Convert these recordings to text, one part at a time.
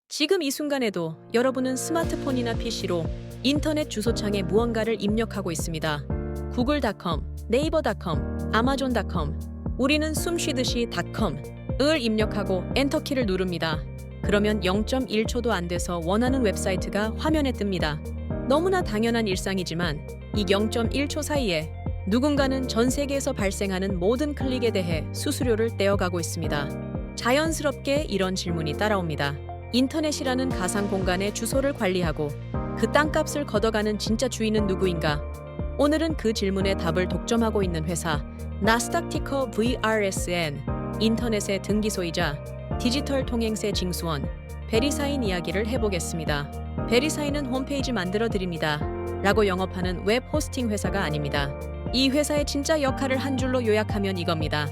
지금 이 순간에도 여러분은 스마트폰이나 PC로 인터넷 주소창에 무언가를 입력하고 있습니다. google.com, 네이버.com, amazon.com. 우리는 숨쉬듯이 .com을 입력하고 엔터키를 누릅니다. 그러면 0.1초도 안 돼서 원하는 웹사이트가 화면에 뜹니다. 너무나 당연한 일상이지만 이 0.1초 사이에 누군가는 전 세계에서 발생하는 모든 클릭에 대해 수수료를 떼어가고 있습니다. 자연스럽게 이런 질문이 따라옵니다. 인터넷이라는 가상 공간의 주소를 관리하고 그 땅값을 걷어가는 진짜 주인은 누구인가? 오늘은 그 질문에 답을 독점하고 있는 회사 나스닥 티커 VRSN, 인터넷의 등기소이자 디지털 통행세 징수원 베리사인 이야기를 해보겠습니다. 베리사인은 홈페이지 만들어 드립니다 라고 영업하는 웹 호스팅 회사가 아닙니다. 이 회사의 진짜 역할을 한 줄로 요약하면 이겁니다.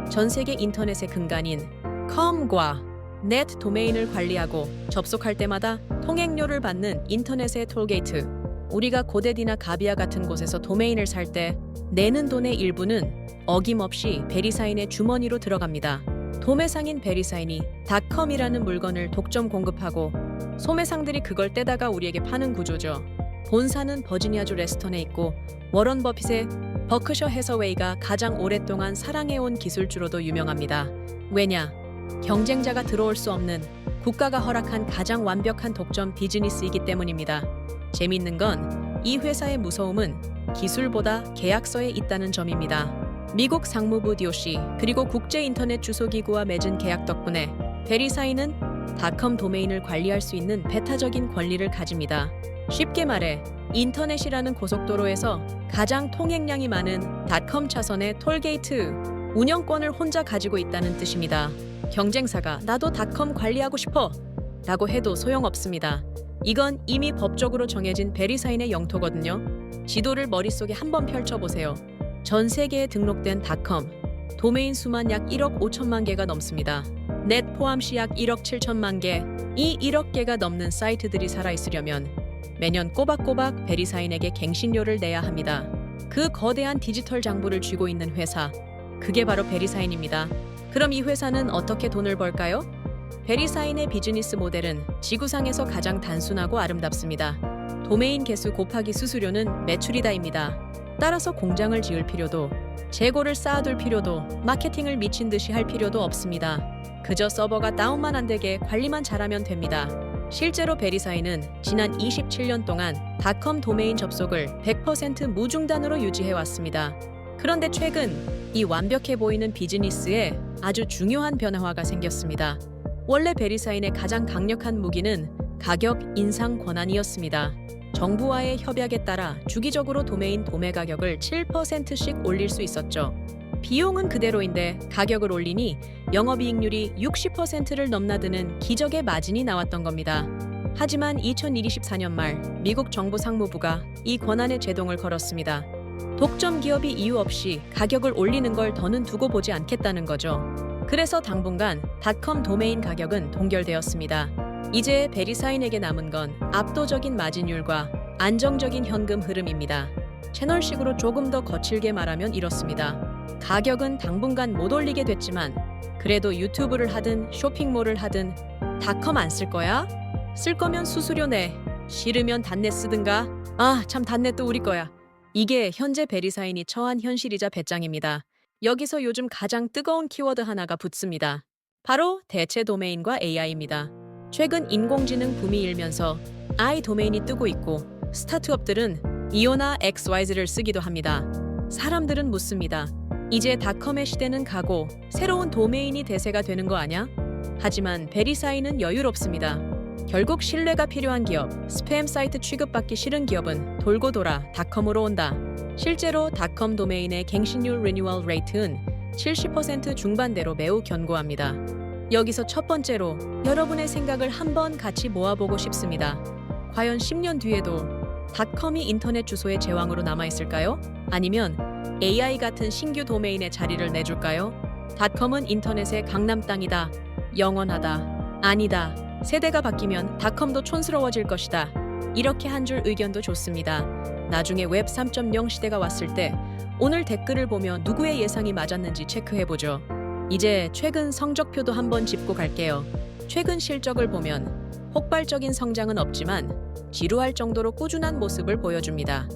전 세계 인터넷의 근간인 com과 넷 도메인을 관리하고 접속할 때마다 통행료를 받는 인터넷의 톨게이트. 우리가 고데디나 가비아 같은 곳에서 도메인을 살 때 내는 돈의 일부는 어김없이 베리사인의 주머니로 들어갑니다. 도매상인 베리사인이 닷컴이라는 물건을 독점 공급하고 소매상들이 그걸 떼다가 우리에게 파는 구조죠. 본사는 버지니아주 레스턴에 있고 워런 버핏의 버크셔 해서웨이가 가장 오랫동안 사랑해온 기술주로도 유명합니다. 왜냐? 경쟁자가 들어올 수 없는 국가가 허락한 가장 완벽한 독점 비즈니스이기 때문입니다. 재밌는 건 이 회사의 무서움은 기술보다 계약서에 있다는 점입니다. 미국 상무부 DOC 그리고 국제인터넷 주소기구와 맺은 계약 덕분에 베리사인은 닷컴 도메인을 관리할 수 있는 배타적인 권리를 가집니다. 쉽게 말해 인터넷이라는 고속도로에서 가장 통행량이 많은 닷컴 차선의 톨게이트 운영권을 혼자 가지고 있다는 뜻입니다. 경쟁사가 나도 닷컴 관리하고 싶어 라고 해도 소용없습니다. 이건 이미 법적으로 정해진 베리사인의 영토거든요. 지도를 머릿속에 한번 펼쳐보세요. 전 세계에 등록된 닷컴, 도메인 수만 약 1억 5천만 개가 넘습니다. 넷 포함시 약 1억 7천만 개, 이 1억 개가 넘는 사이트들이 살아있으려면 매년 꼬박꼬박 베리사인에게 갱신료를 내야 합니다. 그 거대한 디지털 장부를 쥐고 있는 회사, 그게 바로 베리사인입니다. 그럼 이 회사는 어떻게 돈을 벌까요? 베리사인의 비즈니스 모델은 지구상에서 가장 단순하고 아름답습니다. 도메인 개수 곱하기 수수료는 매출이다입니다. 따라서 공장을 지을 필요도, 재고를 쌓아둘 필요도, 마케팅을 미친 듯이 할 필요도 없습니다. 그저 서버가 다운만 안 되게 관리만 잘하면 됩니다. 실제로 베리사인은 지난 27년 동안 닷컴 도메인 접속을 100% 무중단으로 유지해왔습니다. 그런데 최근 이 완벽해 보이는 비즈니스에 아주 중요한 변화가 생겼습니다. 원래 베리사인의 가장 강력한 무기는 가격 인상 권한이었습니다. 정부와의 협약에 따라 주기적으로 도메인 도매 가격을 7%씩 올릴 수 있었죠. 비용은 그대로인데 가격을 올리니 영업이익률이 60%를 넘나드는 기적의 마진이 나왔던 겁니다. 하지만 2024년 말 미국 정부 상무부가 이 권한에 제동을 걸었습니다. 독점 기업이 이유 없이 가격을 올리는 걸 더는 두고 보지 않겠다는 거죠. 그래서 당분간 닷컴 도메인 가격은 동결되었습니다. 이제 베리사인에게 남은 건 압도적인 마진율과 안정적인 현금 흐름입니다. 채널식으로 조금 더 거칠게 말하면 이렇습니다. 가격은 당분간 못 올리게 됐지만 그래도 유튜브를 하든 쇼핑몰을 하든 닷컴 안 쓸 거야? 쓸 거면 수수료 내. 싫으면 단넷 쓰든가. 아, 참 단넷도 우리 거야. 이게 현재 베리사인이 처한 현실이자 배짱입니다. 여기서 요즘 가장 뜨거운 키워드 하나가 붙습니다. 바로 대체 도메인과 AI입니다. 최근 인공지능 붐이 일면서 I 도메인이 뜨고 있고 스타트업들은 이오나 XYZ를 쓰기도 합니다. 사람들은 묻습니다. 이제 닷컴의 시대는 가고 새로운 도메인이 대세가 되는 거 아냐? 하지만 베리사인은 여유롭습니다. 결국 신뢰가 필요한 기업, 스팸 사이트 취급받기 싫은 기업은 돌고 돌아 닷컴으로 온다. 실제로 닷컴 도메인의 갱신율 리뉴얼 레이트는 70% 중반대로 매우 견고합니다. 여기서 첫 번째로 여러분의 생각을 한번 같이 모아보고 싶습니다. 과연 10년 뒤에도 닷컴이 인터넷 주소의 제왕으로 남아있을까요? 아니면 AI 같은 신규 도메인의 자리를 내줄까요? 닷컴은 인터넷의 강남 땅이다. 영원하다. 아니다. 세대가 바뀌면 닷컴도 촌스러워질 것이다. 이렇게 한 줄 의견도 좋습니다. 나중에 웹 3.0 시대가 왔을 때 오늘 댓글을 보며 누구의 예상이 맞았는지 체크해보죠. 이제 최근 성적표도 한번 짚고 갈게요. 최근 실적을 보면 폭발적인 성장은 없지만 지루할 정도로 꾸준한 모습을 보여줍니다.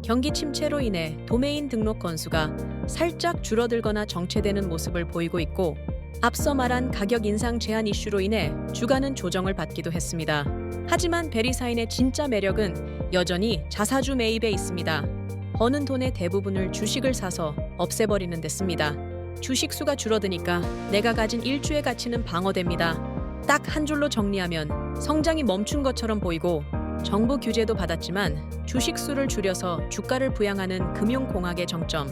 경기 침체로 인해 도메인 등록 건수가 살짝 줄어들거나 정체되는 모습을 보이고 있고, 앞서 말한 가격 인상 제한 이슈로 인해 주가는 조정을 받기도 했습니다. 하지만 베리사인의 진짜 매력은 여전히 자사주 매입에 있습니다. 버는 돈의 대부분을 주식을 사서 없애버리는 데 씁니다. 주식 수가 줄어드니까 내가 가진 일주의 가치는 방어됩니다. 딱 한 줄로 정리하면 성장이 멈춘 것처럼 보이고, 정부 규제도 받았지만 주식 수를 줄여서 주가를 부양하는 금융공학의 정점.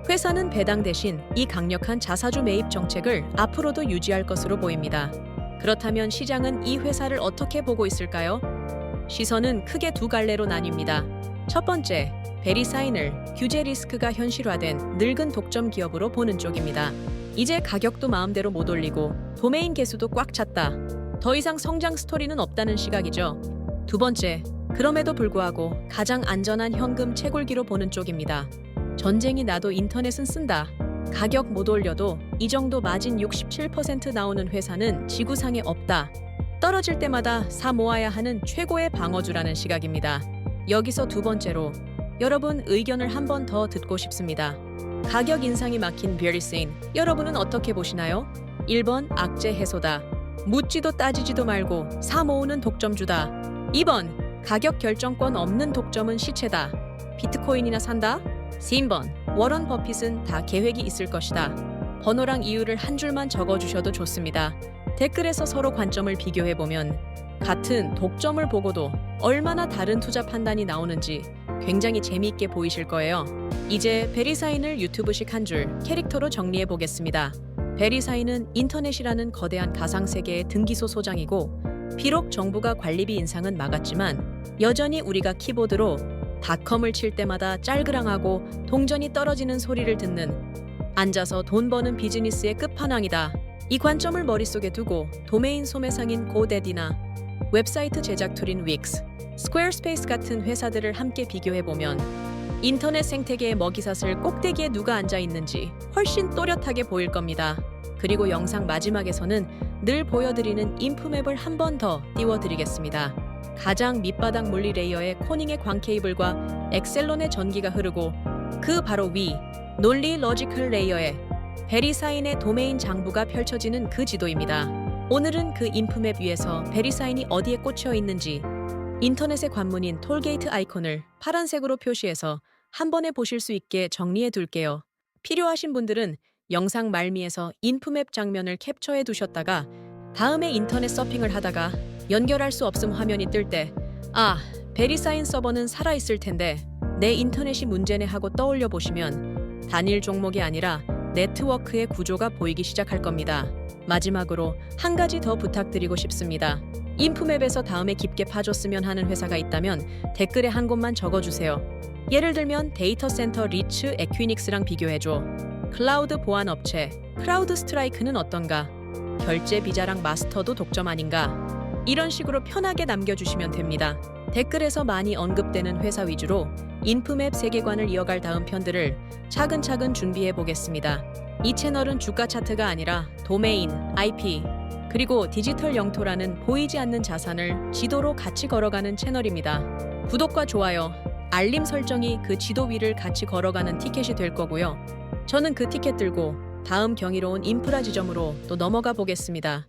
회사는 배당 대신 이 강력한 자사주 매입 정책을 앞으로도 유지할 것으로 보입니다. 그렇다면 시장은 이 회사를 어떻게 보고 있을까요? 시선은 크게 두 갈래로 나뉩니다. 첫 번째, 베리사인을 규제 리스크가 현실화된 늙은 독점 기업으로 보는 쪽입니다. 이제 가격도 마음대로 못 올리고 도메인 개수도 꽉 찼다. 더 이상 성장 스토리는 없다는 시각이죠. 두 번째, 그럼에도 불구하고 가장 안전한 현금 채굴기로 보는 쪽입니다. 전쟁이 나도 인터넷은 쓴다. 가격 못 올려도 이 정도 마진 67% 나오는 회사는 지구상에 없다. 떨어질 때마다 사 모아야 하는 최고의 방어주라는 시각입니다. 여기서 두 번째로, 여러분 의견을 한 번 더 듣고 싶습니다. 가격 인상이 막힌 베리사인, 여러분은 어떻게 보시나요? 1번 악재 해소다. 묻지도 따지지도 말고 사 모으는 독점주다. 2번 가격 결정권 없는 독점은 시체다. 비트코인이나 산다? 3번 워런 버핏은 다 계획이 있을 것이다. 번호랑 이유를 한 줄만 적어주셔도 좋습니다. 댓글에서 서로 관점을 비교해보면 같은 독점을 보고도 얼마나 다른 투자 판단이 나오는지 굉장히 재미있게 보이실 거예요. 이제 베리사인을 유튜브식 한 줄 캐릭터로 정리해 보겠습니다. 베리사인은 인터넷이라는 거대한 가상세계의 등기소 소장이고, 비록 정부가 관리비 인상은 막았지만 여전히 우리가 키보드로 닷컴을 칠 때마다 짤그랑하고 동전이 떨어지는 소리를 듣는, 앉아서 돈 버는 비즈니스의 끝판왕이다. 이 관점을 머릿속에 두고 도메인 소매상인 고데디나 웹사이트 제작 툴인 윅스, 스퀘어스페이스 같은 회사들을 함께 비교해보면 인터넷 생태계의 먹이사슬 꼭대기에 누가 앉아 있는지 훨씬 또렷하게 보일 겁니다. 그리고 영상 마지막에서는 늘 보여드리는 인프맵을 한 번 더 띄워드리겠습니다. 가장 밑바닥 물리 레이어의 코닝의 광 케이블과 엑셀론의 전기가 흐르고, 그 바로 위 논리 로지컬 레이어에 베리사인의 도메인 장부가 펼쳐지는 그 지도입니다. 오늘은 그 인프맵 위에서 베리사인이 어디에 꽂혀 있는지 인터넷의 관문인 톨게이트 아이콘을 파란색으로 표시해서 한 번에 보실 수 있게 정리해 둘게요. 필요하신 분들은 영상 말미에서 인프맵 장면을 캡처해 두셨다가 다음에 인터넷 서핑을 하다가 연결할 수 없음 화면이 뜰 때, 아, 베리사인 서버는 살아있을 텐데 내 인터넷이 문제네 하고 떠올려 보시면 단일 종목이 아니라 네트워크의 구조가 보이기 시작할 겁니다. 마지막으로 한 가지 더 부탁드리고 싶습니다. 인프맵에서 다음에 깊게 파줬으면 하는 회사가 있다면 댓글에 한 곳만 적어주세요. 예를 들면 데이터 센터 리츠 에퀴닉스랑 비교해줘. 클라우드 보안 업체 크라우드 스트라이크는 어떤가? 결제 비자랑 마스터도 독점 아닌가? 이런 식으로 편하게 남겨주시면 됩니다. 댓글에서 많이 언급되는 회사 위주로 인프맵 세계관을 이어갈 다음 편들을 차근차근 준비해 보겠습니다. 이 채널은 주가 차트가 아니라 도메인, IP, 그리고 디지털 영토라는 보이지 않는 자산을 지도로 같이 걸어가는 채널입니다. 구독과 좋아요, 알림 설정이 그 지도 위를 같이 걸어가는 티켓이 될 거고요. 저는 그 티켓 들고 다음 경이로운 인프라 지점으로 또 넘어가 보겠습니다.